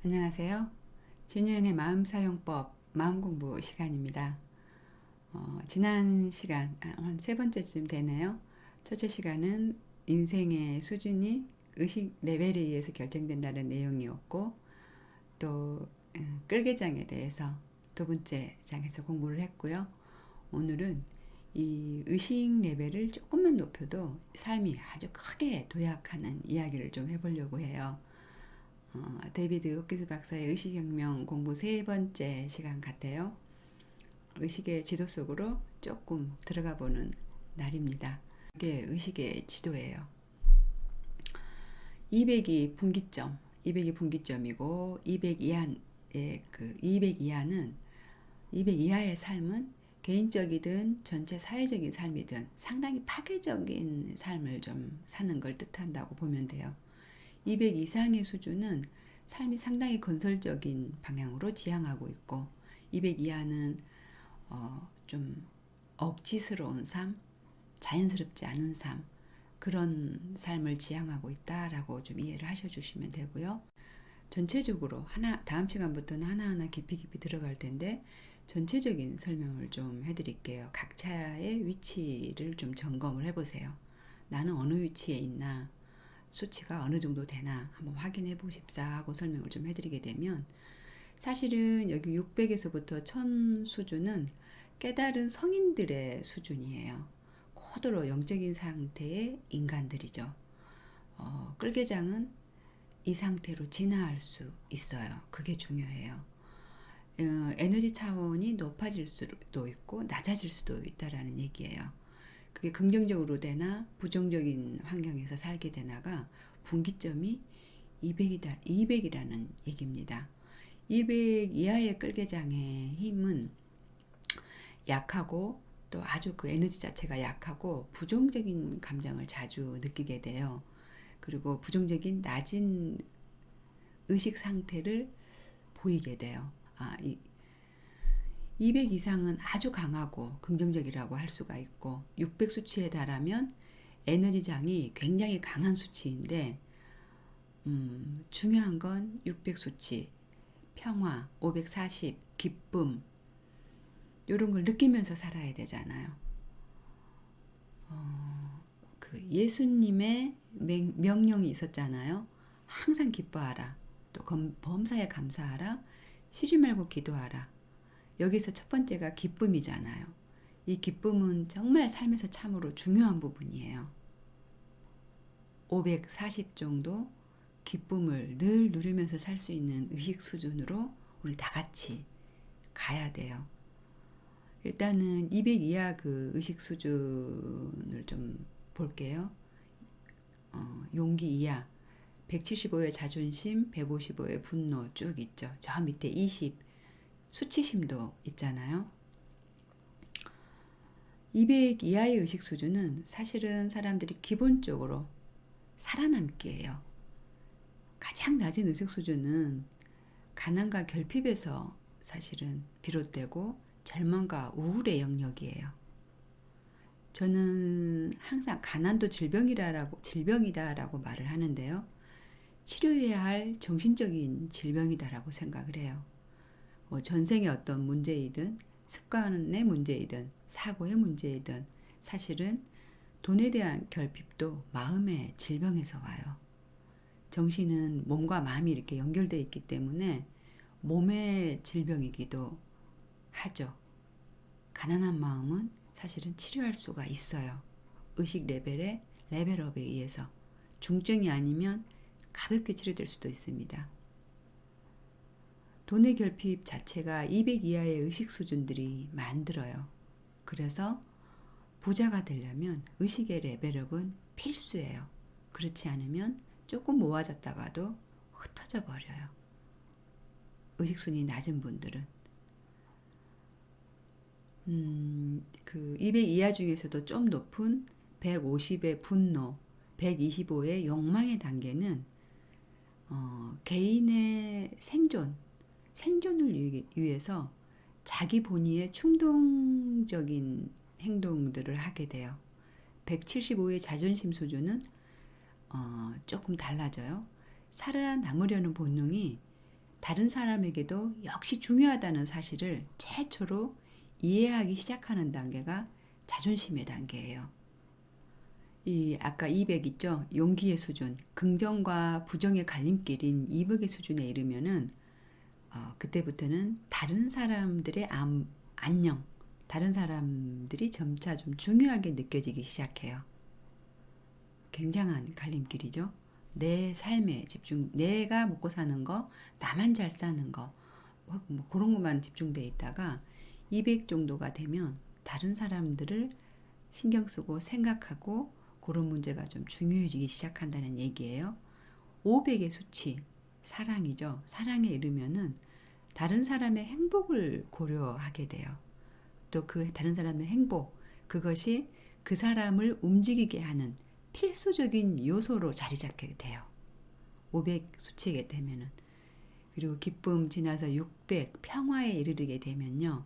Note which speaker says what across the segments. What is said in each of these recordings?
Speaker 1: 안녕하세요. 진유연의 마음사용법 마음공부 시간입니다. 지난 시간 한 세 번째쯤 되네요. 첫째 시간은 인생의 수준이 의식 레벨에 의해서 결정된다는 내용이었고 또 끌개장에 대해서 두 번째 장에서 공부를 했고요. 오늘은 이 의식 레벨을 조금만 높여도 삶이 아주 크게 도약하는 이야기를 좀 해보려고 해요. 데이비드 호키스 박사의 의식혁명 공부 세 번째 시간 같아요. 의식의 지도 속으로 조금 들어가 보는 날입니다. 이게 의식의 지도예요. 200이 분기점, 200이 분기점이고 200 이하의 200 이하는 200 이하의 삶은 개인적이든 전체 사회적인 삶이든 상당히 파괴적인 삶을 좀 사는 걸 뜻한다고 보면 돼요. 200 이상의 수준은 삶이 상당히 건설적인 방향으로 지향하고 있고 200 이하는 좀 억지스러운 삶, 자연스럽지 않은 삶 그런 삶을 지향하고 있다라고 좀 이해를 하셔주시면 되고요. 전체적으로 다음 시간부터는 하나하나 깊이 들어갈 텐데 전체적인 설명을 좀 해드릴게요. 각자의 위치를 좀 점검을 해보세요. 나는 어느 위치에 있나, 수치가 어느 정도 되나 한번 확인해 보십사 하고 설명을 좀 해드리게 되면 사실은 여기 600에서부터 1000 수준은 깨달은 성인들의 수준이에요. 고도로 영적인 상태의 인간들이죠. 끌개장은 이 상태로 진화할 수 있어요. 그게 중요해요. 에너지 차원이 높아질 수도 있고 낮아질 수도 있다라는 얘기예요. 그게 긍정적으로 되나 부정적인 환경에서 살게 되나가 분기점이 200이라는 얘기입니다. 200 이하의 끌개장의 힘은 약하고 또 아주 그 에너지 자체가 약하고 부정적인 감정을 자주 느끼게 돼요. 그리고 부정적인 낮은 의식 상태를 보이게 돼요. 200 이상은 아주 강하고 긍정적이라고 할 수가 있고 600 수치에 달하면 에너지장이 굉장히 강한 수치인데 중요한 건 600 수치, 평화, 540, 기쁨 이런 걸 느끼면서 살아야 되잖아요. 그 예수님의 명령이 있었잖아요. 항상 기뻐하라. 또 범사에 감사하라. 쉬지 말고 기도하라. 여기서 첫 번째가 기쁨이잖아요. 이 기쁨은 정말 삶에서 참으로 중요한 부분이에요. 540 정도 기쁨을 늘 누리면서 살 수 있는 의식 수준으로 우리 다 같이 가야 돼요. 일단은 200 이하 그 의식 수준을 좀 볼게요. 용기 이하 175의 자존심, 155의 분노 쭉 있죠. 저 밑에 20 수치심도 있잖아요. 200 이하의 의식 수준은 사실은 사람들이 기본적으로 살아남기예요. 가장 낮은 의식 수준은 가난과 결핍에서 사실은 비롯되고 절망과 우울의 영역이에요. 저는 항상 가난도 질병이다라고 말을 하는데요. 치료해야 할 정신적인 질병이다라고 생각을 해요. 전생의 어떤 문제이든 습관의 문제이든 사고의 문제이든 사실은 돈에 대한 결핍도 마음의 질병에서 와요. 정신은 몸과 마음이 이렇게 연결되어 있기 때문에 몸의 질병이기도 하죠. 가난한 마음은 사실은 치료할 수가 있어요. 의식 레벨의 레벨업에 의해서 중증이 아니면 가볍게 치료될 수도 있습니다. 돈의 결핍 자체가 200 이하의 의식 수준들이 만들어요. 그래서 부자가 되려면 의식의 레벨업은 필수예요. 그렇지 않으면 조금 모아졌다가도 흩어져 버려요. 의식순위 낮은 분들은. 그 200 이하 중에서도 좀 높은 150의 분노, 125의 욕망의 단계는 개인의 생존을 위해서 자기 본위의 충동적인 행동들을 하게 돼요. 175의 자존심 수준은 조금 달라져요. 살아남으려는 본능이 다른 사람에게도 역시 중요하다는 사실을 최초로 이해하기 시작하는 단계가 자존심의 단계예요. 이 아까 200 있죠? 용기의 수준, 긍정과 부정의 갈림길인 200의 수준에 이르면은 그때부터는 다른 사람들의 안녕, 다른 사람들이 점차 좀 중요하게 느껴지기 시작해요. 굉장한 갈림길이죠. 내 삶에 집중, 내가 먹고 사는 거, 나만 잘 사는 거, 뭐 그런 것만 집중돼 있다가 200 정도가 되면 다른 사람들을 신경 쓰고 생각하고 그런 문제가 좀 중요해지기 시작한다는 얘기예요. 500의 수치, 사랑이죠. 사랑에 이르면은 다른 사람의 행복을 고려하게 돼요. 또 그 다른 사람의 행복, 그것이 그 사람을 움직이게 하는 필수적인 요소로 자리 잡게 돼요. 500 수치게 되면은. 그리고 기쁨 지나서 600 평화에 이르게 되면요.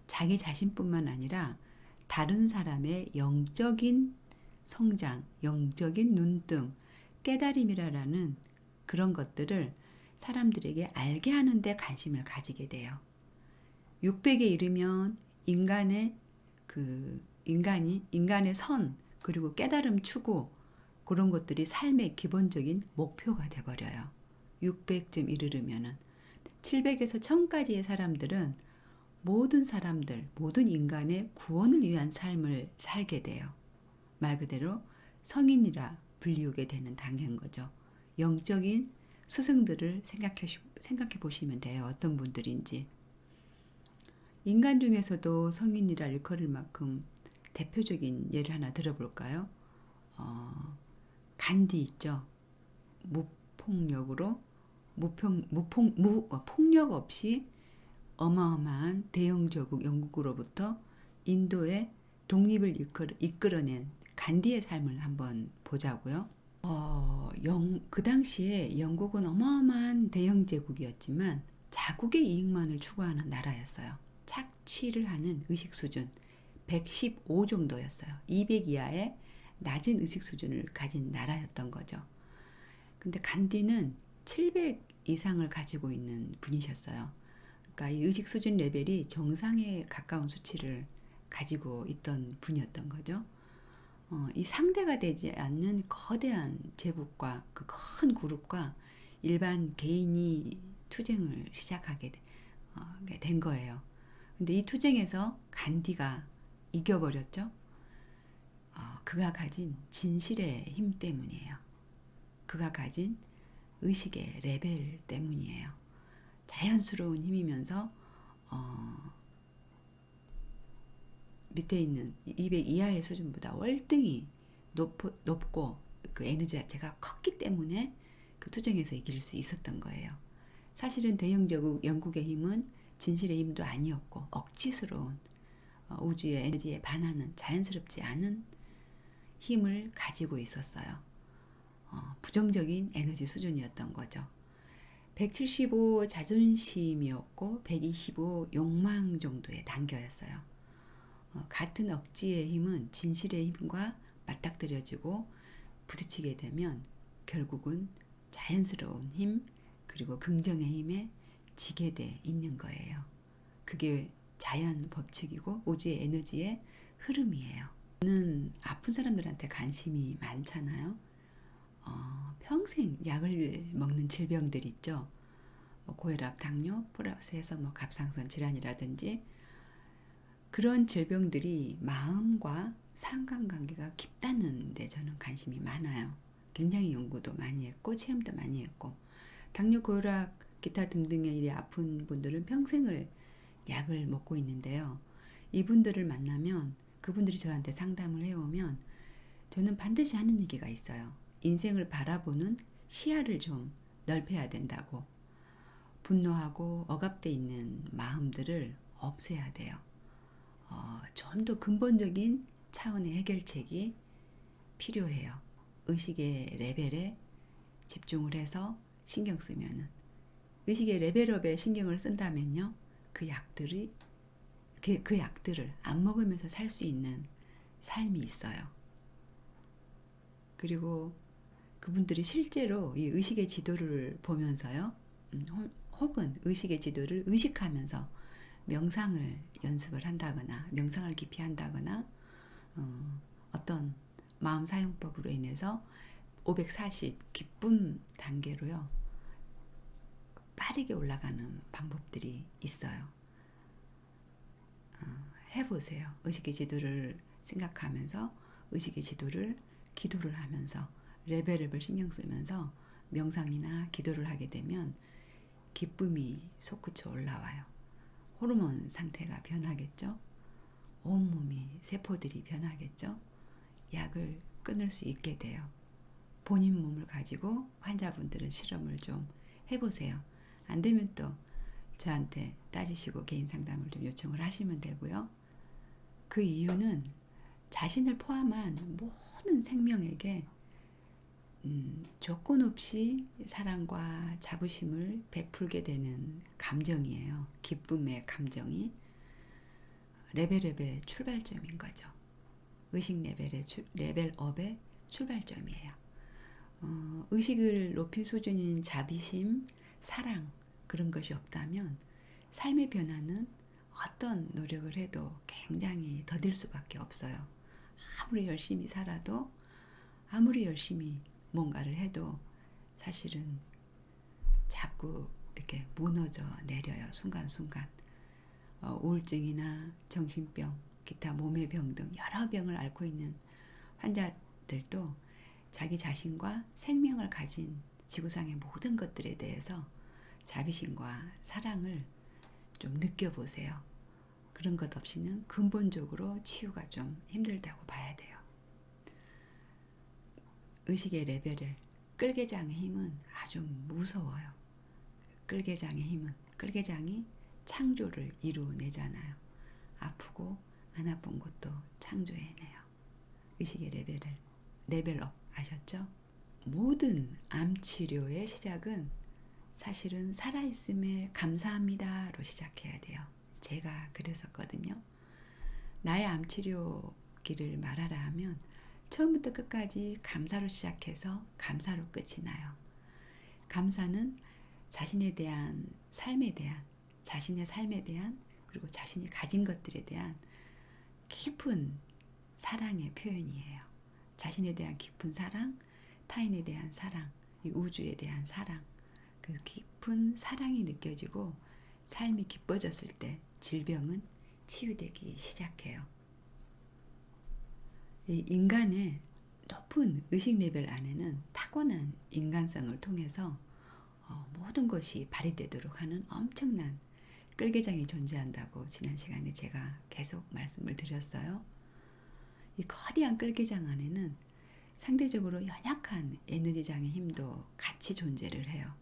Speaker 1: 자기 자신뿐만 아니라 다른 사람의 영적인 성장, 영적인 눈뜸, 깨달음이라는 그런 것들을 사람들에게 알게 하는데 관심을 가지게 돼요. 600에 이르면 인간의 선 그리고 깨달음 추구 그런 것들이 삶의 기본적인 목표가 돼버려요. 600쯤 이르면은 700에서 1000까지의 사람들은 모든 사람들, 모든 인간의 구원을 위한 삶을 살게 돼요. 말 그대로 성인이라 불리우게 되는 단계인 거죠. 영적인 스승들을 생각해 보시면 돼요. 어떤 분들인지. 인간 중에서도 성인이라 일컬을 만큼 대표적인 예를 하나 들어볼까요? 간디 있죠. 무폭력으로 폭력 없이 어마어마한 대영 제국 영국으로부터 인도의 독립을 이끌어낸 간디의 삶을 한번 보자고요. 그 당시에 영국은 어마어마한 대영 제국이었지만 자국의 이익만을 추구하는 나라였어요. 착취를 하는 의식 수준 115 정도였어요. 200 이하의 낮은 의식 수준을 가진 나라였던 거죠. 근데 간디는 700 이상을 가지고 있는 분이셨어요. 그러니까 이 의식 수준 레벨이 정상에 가까운 수치를 가지고 있던 분이었던 거죠. 이 상대가 되지 않는 거대한 제국과 그 큰 그룹과 일반 개인이 투쟁을 시작하게 된 거예요. 근데 이 투쟁에서 간디가 이겨버렸죠. 그가 가진 진실의 힘 때문이에요. 그가 가진 의식의 레벨 때문이에요. 자연스러운 힘이면서 밑에 있는 200 이하의 수준보다 월등히 높고 그 에너지 자체가 컸기 때문에 그 투쟁에서 이길 수 있었던 거예요. 사실은 대영제국 영국의 힘은 진실의 힘도 아니었고 억지스러운 우주의 에너지에 반하는 자연스럽지 않은 힘을 가지고 있었어요. 부정적인 에너지 수준이었던 거죠. 175 자존심이었고 125 욕망 정도의 단계였어요. 같은 억지의 힘은 진실의 힘과 맞닥뜨려지고 부딪히게 되면 결국은 자연스러운 힘 그리고 긍정의 힘에 지게 돼 있는 거예요. 그게 자연 법칙이고 우주의 에너지의 흐름이에요. 저는 아픈 사람들한테 관심이 많잖아요. 평생 약을 먹는 질병들 있죠. 고혈압, 당뇨, 플러스해서 갑상선 질환이라든지 그런 질병들이 마음과 상관관계가 깊다는 데 저는 관심이 많아요. 굉장히 연구도 많이 했고 체험도 많이 했고 당뇨, 고혈압, 기타 등등의 일이 아픈 분들은 평생을 약을 먹고 있는데요. 이분들을 만나면 그분들이 저한테 상담을 해오면 저는 반드시 하는 얘기가 있어요. 인생을 바라보는 시야를 좀 넓혀야 된다고. 분노하고 억압돼 있는 마음들을 없애야 돼요. 좀 더 근본적인 차원의 해결책이 필요해요. 의식의 레벨에 집중을 해서 신경 쓰면은 의식의 레벨업에 신경을 쓴다면요. 그 약들을 안 먹으면서 살 수 있는 삶이 있어요. 그리고 그분들이 실제로 이 의식의 지도를 보면서요. 혹은 의식의 지도를 의식하면서 명상을 연습을 한다거나 명상을 깊이 한다거나 어떤 마음 사용법으로 인해서 540 기쁨 단계로요 빠르게 올라가는 방법들이 있어요. 해보세요. 의식의 지도를 생각하면서 의식의 지도를 기도를 하면서 레벨업을 신경 쓰면서 명상이나 기도를 하게 되면 기쁨이 솟구쳐 올라와요. 호르몬 상태가 변하겠죠. 온몸이 세포들이 변하겠죠. 약을 끊을 수 있게 돼요. 본인 몸을 가지고 환자분들은 실험을 좀 해보세요. 안 되면 또 저한테 따지시고 개인 상담을 좀 요청을 하시면 되고요. 그 이유는 자신을 포함한 모든 생명에게 조건 없이 사랑과 자부심을 베풀게 되는 감정이에요. 기쁨의 감정이 레벨업의 출발점인 거죠. 의식 레벨업의 출발점이에요. 의식을 높인 수준인 자비심, 사랑 그런 것이 없다면 삶의 변화는 어떤 노력을 해도 굉장히 더딜 수밖에 없어요. 아무리 열심히 살아도 아무리 열심히 뭔가를 해도 사실은 자꾸 이렇게 무너져 내려요. 순간순간. 우울증이나 정신병, 기타 몸의 병 등 여러 병을 앓고 있는 환자들도 자기 자신과 생명을 가진 지구상의 모든 것들에 대해서 자비심과 사랑을 좀 느껴보세요. 그런 것 없이는 근본적으로 치유가 좀 힘들다고 봐야 돼요. 의식의 레벨을 끌개장의 힘은 아주 무서워요. 끌개장의 힘은 끌개장이 창조를 이루어내잖아요. 아프고 안 아픈 것도 창조해내요. 의식의 레벨업 아셨죠? 모든 암 치료의 시작은 사실은 살아있음에 감사합니다로 시작해야 돼요. 제가 그랬었거든요. 나의 암 치료기를 말하라 하면 처음부터 끝까지 감사로 시작해서 감사로 끝이 나요. 감사는 자신에 대한 삶에 대한 자신의 삶에 대한 그리고 자신이 가진 것들에 대한 깊은 사랑의 표현이에요. 자신에 대한 깊은 사랑, 타인에 대한 사랑, 이 우주에 대한 사랑, 그 깊은 사랑이 느껴지고 삶이 기뻐졌을 때 질병은 치유되기 시작해요. 이 인간의 높은 의식 레벨 안에는 타고난 인간성을 통해서 모든 것이 발휘되도록 하는 엄청난 끌개장이 존재한다고 지난 시간에 제가 계속 말씀을 드렸어요. 이 거대한 끌개장 안에는 상대적으로 연약한 에너지장의 힘도 같이 존재를 해요.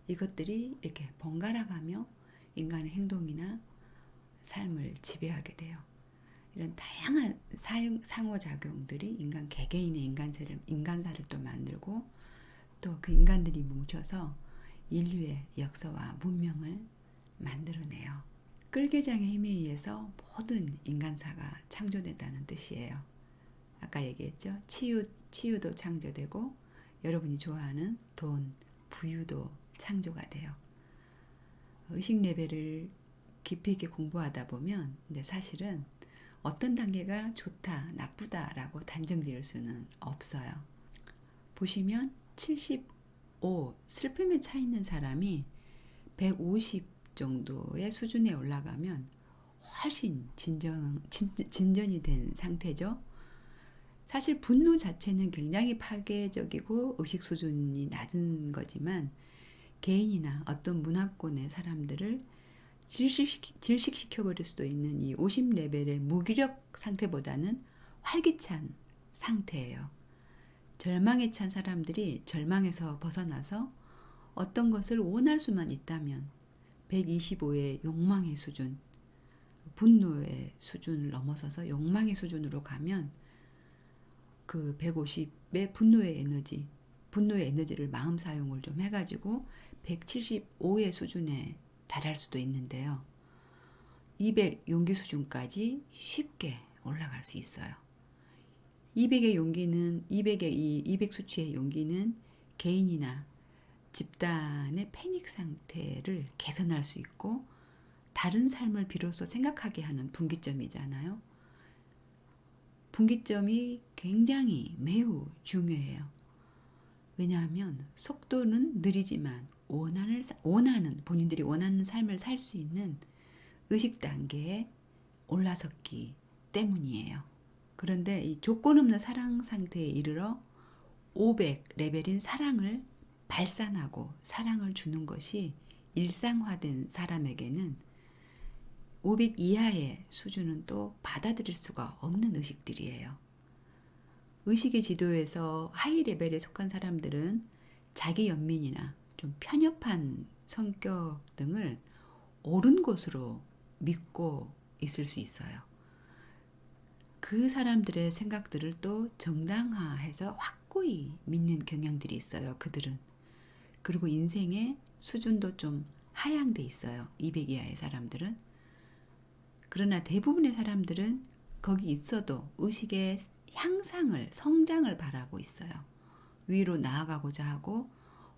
Speaker 1: 이것들이 이렇게 번갈아가며 인간의 행동이나 삶을 지배하게 돼요. 이런 다양한 상호작용들이 인간 개개인의 인간사를 또 만들고 또 그 인간들이 뭉쳐서 인류의 역사와 문명을 만들어내요. 끌개장의 힘에 의해서 모든 인간사가 창조된다는 뜻이에요. 아까 얘기했죠. 치유도 창조되고 여러분이 좋아하는 돈, 부유도 창조가 돼요. 의식 레벨을 깊이 있게 공부하다 보면 근데 사실은 어떤 단계가 좋다, 나쁘다라고 단정 지을 수는 없어요. 보시면 75, 슬픔에 차 있는 사람이 150 정도의 수준에 올라가면 훨씬 진전이 된 상태죠. 사실 분노 자체는 굉장히 파괴적이고 의식 수준이 낮은 거지만 개인이나 어떤 문화권의 사람들을 질식시켜버릴 수도 있는 이 50레벨의 무기력 상태보다는 활기찬 상태예요. 절망에 찬 사람들이 절망에서 벗어나서 어떤 것을 원할 수만 있다면 125의 욕망의 수준, 분노의 수준을 넘어서서 욕망의 수준으로 가면 그 150의 분노의 에너지를 마음 사용을 좀 해가지고 175의 수준에 달할 수도 있는데요. 200 용기 수준까지 쉽게 올라갈 수 있어요. 200의 용기는 200의 이 200 수치의 용기는 개인이나 집단의 패닉 상태를 개선할 수 있고 다른 삶을 비로소 생각하게 하는 분기점이잖아요. 분기점이 굉장히 매우 중요해요. 왜냐하면 속도는 느리지만 본인들이 원하는 삶을 살 수 있는 의식 단계에 올라섰기 때문이에요. 그런데 이 조건 없는 사랑 상태에 이르러 500 레벨인 사랑을 발산하고 사랑을 주는 것이 일상화된 사람에게는 500 이하의 수준은 또 받아들일 수가 없는 의식들이에요. 의식의 지도에서 하이 레벨에 속한 사람들은 자기 연민이나 좀 편협한 성격 등을 옳은 것으로 믿고 있을 수 있어요. 그 사람들의 생각들을 또 정당화해서 확고히 믿는 경향들이 있어요. 그들은. 그리고 인생의 수준도 좀 하향돼 있어요. 200 이하의 사람들은. 그러나 대부분의 사람들은 거기 있어도 의식의 향상을, 성장을 바라고 있어요. 위로 나아가고자 하고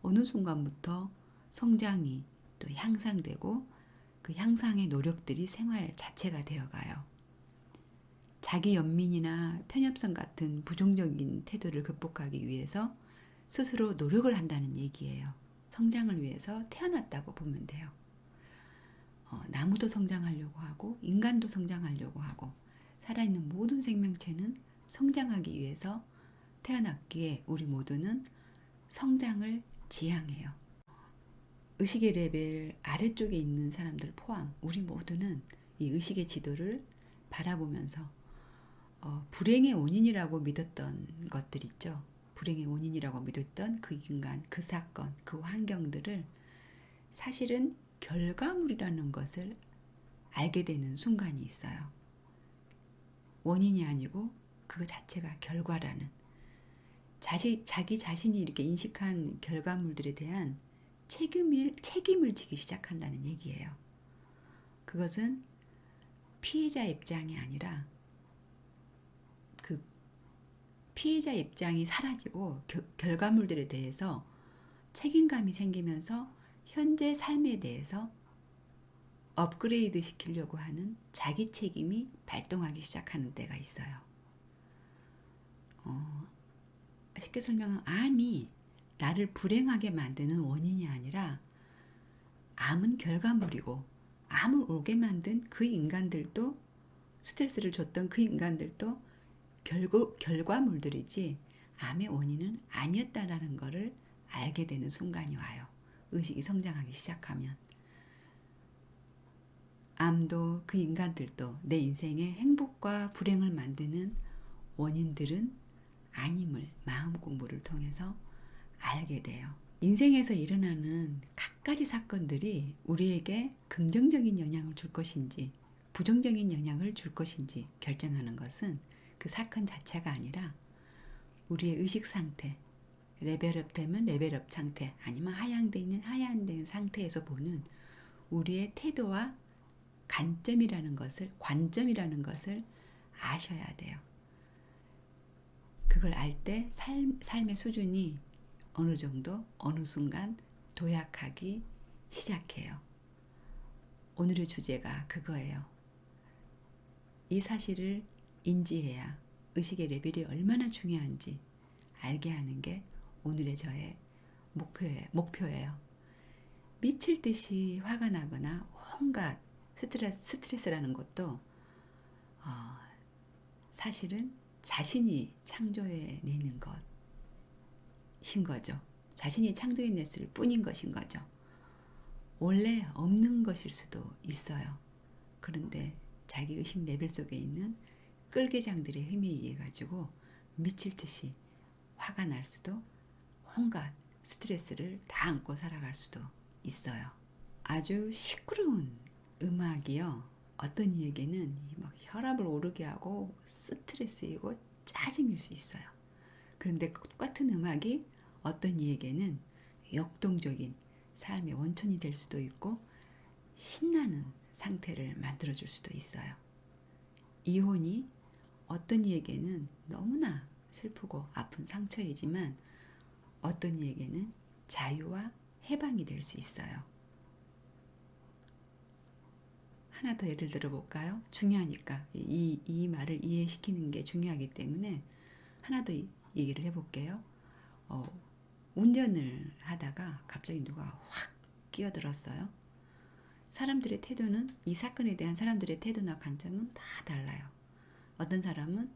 Speaker 1: 어느 순간부터 성장이 또 향상되고 그 향상의 노력들이 생활 자체가 되어가요. 자기 연민이나 편협성 같은 부정적인 태도를 극복하기 위해서 스스로 노력을 한다는 얘기예요. 성장을 위해서 태어났다고 보면 돼요. 나무도 성장하려고 하고 인간도 성장하려고 하고 살아있는 모든 생명체는 성장하기 위해서 태어났기에 우리 모두는 성장을 지향해요. 의식의 레벨 아래쪽에 있는 사람들 포함 우리 모두는 이 의식의 지도를 바라보면서 불행의 원인이라고 믿었던 것들 있죠. 불행의 원인이라고 믿었던 그 인간, 그 사건, 그 환경들을 사실은 결과물이라는 것을 알게 되는 순간이 있어요. 원인이 아니고 그 자체가 결과라는 자기 자신이 이렇게 인식한 결과물들에 대한 책임을 지기 시작한다는 얘기예요. 그것은 피해자 입장이 아니라 그 피해자 입장이 사라지고 결과물들에 대해서 책임감이 생기면서 현재 삶에 대해서 업그레이드 시키려고 하는 자기 책임이 발동하기 시작하는 때가 있어요. 쉽게 설명하면 암이 나를 불행하게 만드는 원인이 아니라 암은 결과물이고 암을 오게 만든 그 인간들도 스트레스를 줬던 그 인간들도 결과물들이지 암의 원인은 아니었다라는 것을 알게 되는 순간이 와요. 의식이 성장하기 시작하면. 암도 그 인간들도 내 인생의 행복과 불행을 만드는 원인들은 아님을 마음 공부를 통해서 알게 돼요. 인생에서 일어나는 갖가지 사건들이 우리에게 긍정적인 영향을 줄 것인지 부정적인 영향을 줄 것인지 결정하는 것은 그 사건 자체가 아니라 우리의 의식 상태, 레벨업 되면 레벨업 상태, 아니면 하향된 상태에서 보는 우리의 태도와 관점이라는 것을 아셔야 돼요. 그걸 알 때 삶의 수준이 어느 정도, 어느 순간 도약하기 시작해요. 오늘의 주제가 그거예요. 이 사실을 인지해야 의식의 레벨이 얼마나 중요한지 알게 하는 게 오늘의 저의 목표예요. 미칠 듯이 화가 나거나 온갖 스트레스라는 것도 사실은 자신이 창조해내는 것인 거죠. 자신이 창조해냈을 뿐인 것인 거죠. 원래 없는 것일 수도 있어요. 그런데 자기 의식 레벨 속에 있는 끌개장들의 힘에 의해 가지고 미칠 듯이 화가 날 수도 온갖 스트레스를 다 안고 살아갈 수도 있어요. 아주 시끄러운 음악이요. 어떤 이에게는 막 혈압을 오르게 하고 스트레스이고 짜증일 수 있어요. 그런데 똑같은 음악이 어떤 이에게는 역동적인 삶의 원천이 될 수도 있고 신나는 상태를 만들어줄 수도 있어요. 이혼이 어떤 이에게는 너무나 슬프고 아픈 상처이지만 어떤 이에게는 자유와 해방이 될 수 있어요. 하나 더 예를 들어 볼까요? 중요하니까 이 말을 이해시키는 게 중요하기 때문에 하나 더 얘기를 해볼게요. 어, 운전을 하다가 갑자기 누가 확 끼어들었어요. 사람들의 태도는 이 사건에 대한 사람들의 태도나 관점은 다 달라요. 어떤 사람은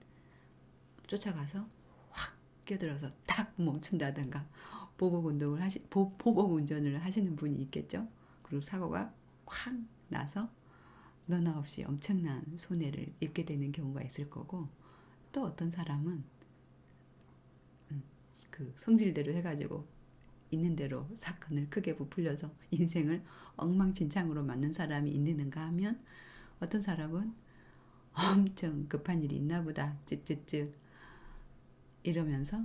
Speaker 1: 쫓아가서 확 끼어들어서 딱 멈춘다든가 보복 운전을 하시는 분이 있겠죠. 그리고 사고가 확 나서 너나 없이 엄청난 손해를 입게 되는 경우가 있을 거고, 또 어떤 사람은 그 성질대로 해가지고 있는 대로 사건을 크게 부풀려서 인생을 엉망진창으로 만든 사람이 있는가 하면, 어떤 사람은 엄청 급한 일이 있나 보다 쯧쯧쯧 이러면서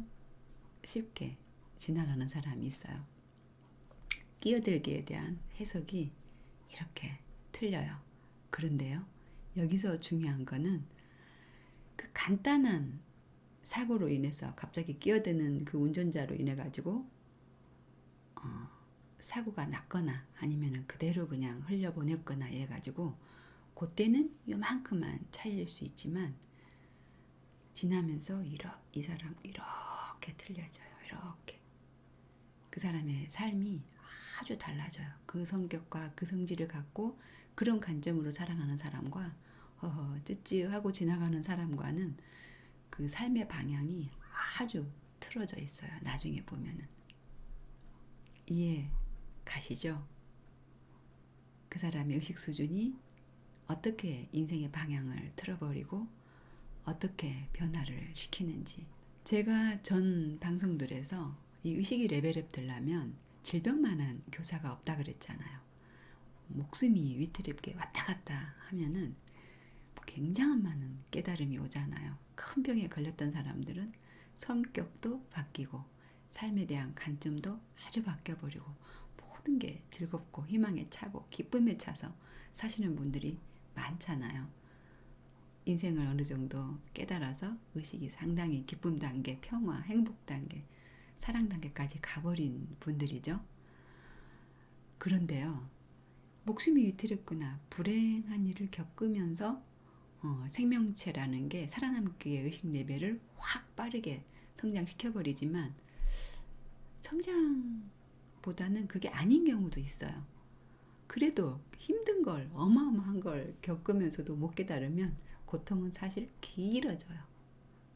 Speaker 1: 쉽게 지나가는 사람이 있어요. 끼어들기에 대한 해석이 이렇게 틀려요. 그런데요, 여기서 중요한 거는 그 간단한 사고로 인해서 갑자기 끼어드는 그 운전자로 인해 가지고 사고가 났거나 아니면 그대로 그냥 흘려보냈거나 해가지고 그때는 요만큼만 차이일 수 있지만, 지나면서 이 사람 이렇게 틀려져요. 이렇게 그 사람의 삶이 아주 달라져요. 그 성격과 그 성질을 갖고 그런 관점으로 살아가는 사람과 찌찌하고 지나가는 사람과는 그 삶의 방향이 아주 틀어져 있어요. 나중에 보면은. 이해 가시죠? 그 사람의 의식 수준이 어떻게 인생의 방향을 틀어버리고 어떻게 변화를 시키는지. 제가 전 방송들에서 이 의식이 레벨업 되려면 질병만한 교사가 없다 그랬잖아요. 목숨이 위태롭게 왔다 갔다 하면은 굉장한 많은 깨달음이 오잖아요. 큰 병에 걸렸던 사람들은 성격도 바뀌고 삶에 대한 관점도 아주 바뀌어버리고 모든 게 즐겁고 희망에 차고 기쁨에 차서 사시는 분들이 많잖아요. 인생을 어느 정도 깨달아서 의식이 상당히 기쁨 단계, 평화, 행복 단계, 사랑 단계까지 가버린 분들이죠. 그런데요, 목숨이 위태롭거나 불행한 일을 겪으면서 생명체라는 게 살아남기의 의식 레벨을 확 빠르게 성장시켜버리지만, 성장보다는 그게 아닌 경우도 있어요. 그래도 힘든 걸, 어마어마한 걸 겪으면서도 못 깨달으면 고통은 사실 길어져요.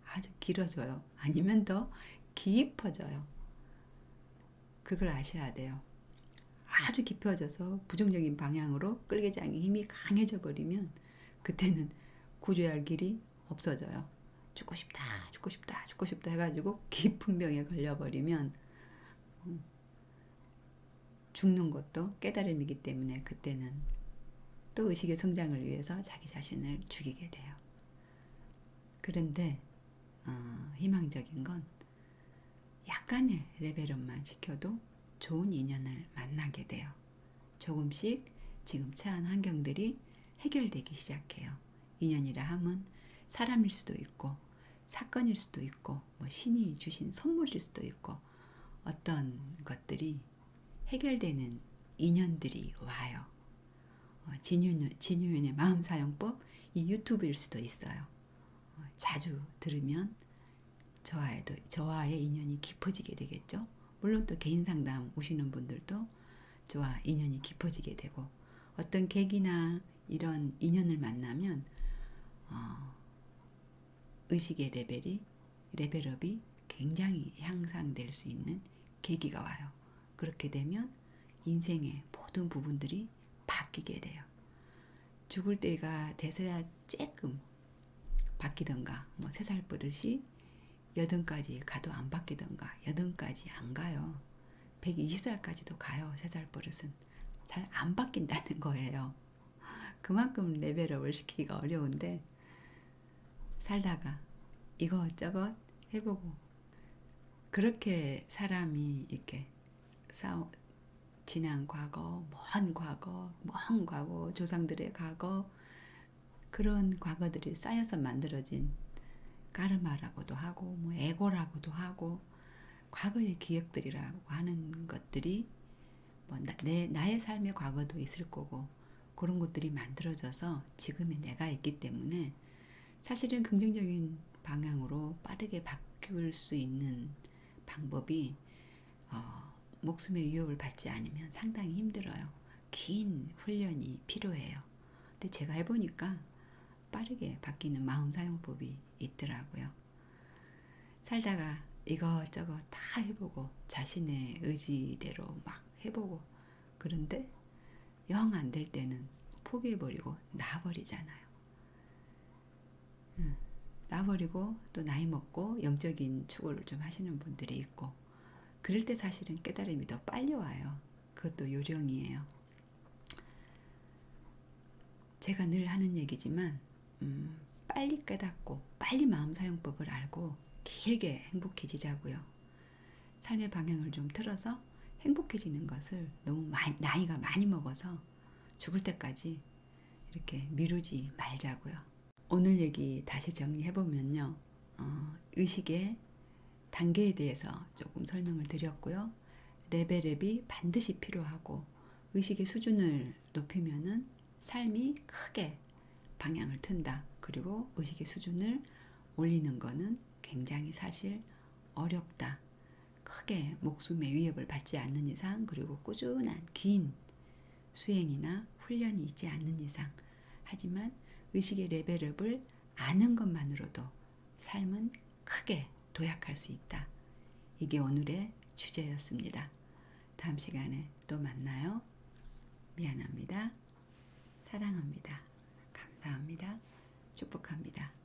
Speaker 1: 아주 길어져요. 아니면 더 깊어져요. 그걸 아셔야 돼요. 아주 깊어져서 부정적인 방향으로 끌개장의 힘이 강해져 버리면 그때는 구조할 길이 없어져요. 죽고 싶다, 죽고 싶다, 죽고 싶다 해가지고 깊은 병에 걸려버리면 죽는 것도 깨달음이기 때문에 그때는 또 의식의 성장을 위해서 자기 자신을 죽이게 돼요. 그런데 희망적인 건 약간의 레벨업만 시켜도 좋은 인연을 만나게 돼요. 조금씩 지금 처한 환경들이 해결되기 시작해요. 인연이라 함은 사람일 수도 있고 사건일 수도 있고 뭐 신이 주신 선물일 수도 있고 어떤 것들이 해결되는 인연들이 와요. 진유인의 마음사용법, 이 유튜브일 수도 있어요. 자주 들으면 저와의 인연이 깊어지게 되겠죠. 물론 또 개인 상담 오시는 분들도 저와 인연이 깊어지게 되고, 어떤 계기나 이런 인연을 만나면 의식의 레벨업이 굉장히 향상될 수 있는 계기가 와요. 그렇게 되면 인생의 모든 부분들이 바뀌게 돼요. 죽을 때가 돼서야 조금 바뀌던가, 뭐 3살 버릇이 80까지 가도 안 바뀌던가, 80까지 안 가요. 120살까지도 가요. 3살 버릇은 잘 안 바뀐다는 거예요. 그만큼 레벨업을 시키기가 어려운데, 살다가 이것저것 해보고, 그렇게 사람이 이렇게 지난 과거, 먼 과거, 조상들의 과거, 그런 과거들이 쌓여서 만들어진 까르마라고도 하고, 뭐 에고라고도 하고, 과거의 기억들이라고 하는 것들이 뭐 나의 삶의 과거도 있을 거고 그런 것들이 만들어져서 지금의 내가 있기 때문에 사실은 긍정적인 방향으로 빠르게 바뀔 수 있는 방법이 목숨의 위협을 받지 않으면 상당히 힘들어요. 긴 훈련이 필요해요. 근데 제가 해보니까 빠르게 바뀌는 마음 사용법이 있더라고요. 살다가 이것저것 다 해보고 자신의 의지대로 막 해보고 그런데 영 안 될 때는 포기해버리고 놔버리잖아요. 놔버리고 또 나이 먹고 영적인 추구를 좀 하시는 분들이 있고 그럴 때 사실은 깨달음이 더 빨리 와요. 그것도 요령이에요. 제가 늘 하는 얘기지만 빨리 깨닫고 빨리 마음 사용법을 알고 길게 행복해지자고요. 삶의 방향을 좀 틀어서 행복해지는 것을 너무 나이가 많이 먹어서 죽을 때까지 이렇게 미루지 말자고요. 오늘 얘기 다시 정리해보면요. 의식의 단계에 대해서 조금 설명을 드렸고요. 레벨업이 반드시 필요하고 의식의 수준을 높이면은 삶이 크게 방향을 튼다. 그리고 의식의 수준을 올리는 거는 굉장히 사실 어렵다. 크게 목숨의 위협을 받지 않는 이상 그리고 꾸준한 긴 수행이나 훈련이 있지 않는 이상 하지만 의식의 레벨업을 아는 것만으로도 삶은 크게 도약할 수 있다. 이게 오늘의 주제였습니다. 다음 시간에 또 만나요. 미안합니다. 사랑합니다. 감사합니다. 축복합니다.